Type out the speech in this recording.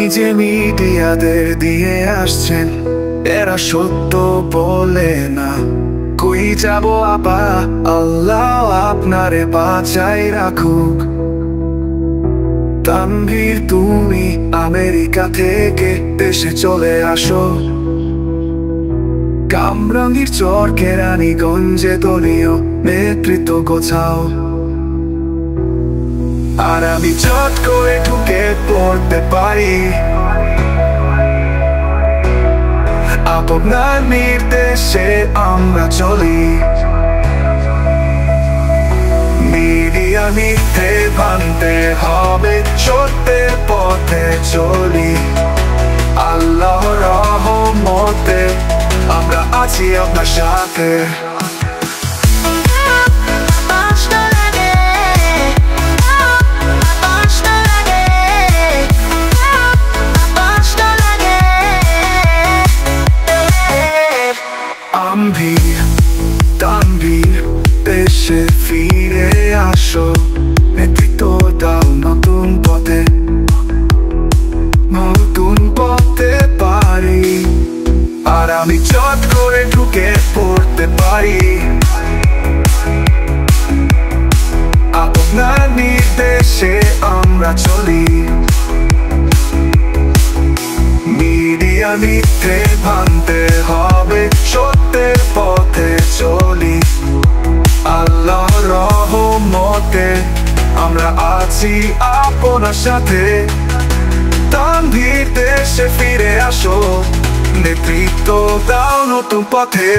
আপনি যে মিডিয়াদের দিয়ে আসছেন, এরা সত্য বলে না। কই যাব আপা, আল্লাহ আপনারে বাঁচাই রাখুক। তানভীর, তুমি আমেরিকা থেকে দেশে চলে আসো। কামরাঙ্গীর চর কেরানীগঞ্জে দলীয় নেতৃত্ব গোছাও। আর আমি চট করে ঢুকে পড়তে পারি আপনার নির্দেশে আমরা চলি। মিডিয়া মিথ্যে ভাঙতে হবে, সত্যের পথে চলি। আল্লাহর রহমতে আমরা আছি আপনার সাথে। তানভীর, দেশে ফিরে আসো। নেতৃত্ব দাও নতুন পথে, নতুন পথে পারি। আর আমি চট করে ঢুকে পড়তে পারি আপনার নির্দেশে আমরা চলি। মিডিয়া মিথ্যে ভাঙতে হবে, সত্যের পথে চলি। আল্লাহর রহমতে আমরা আছি আপনার সাথে। তানভীর, দেশে ফিরে আসো। নেতৃত্ব দাও নতুন পথে।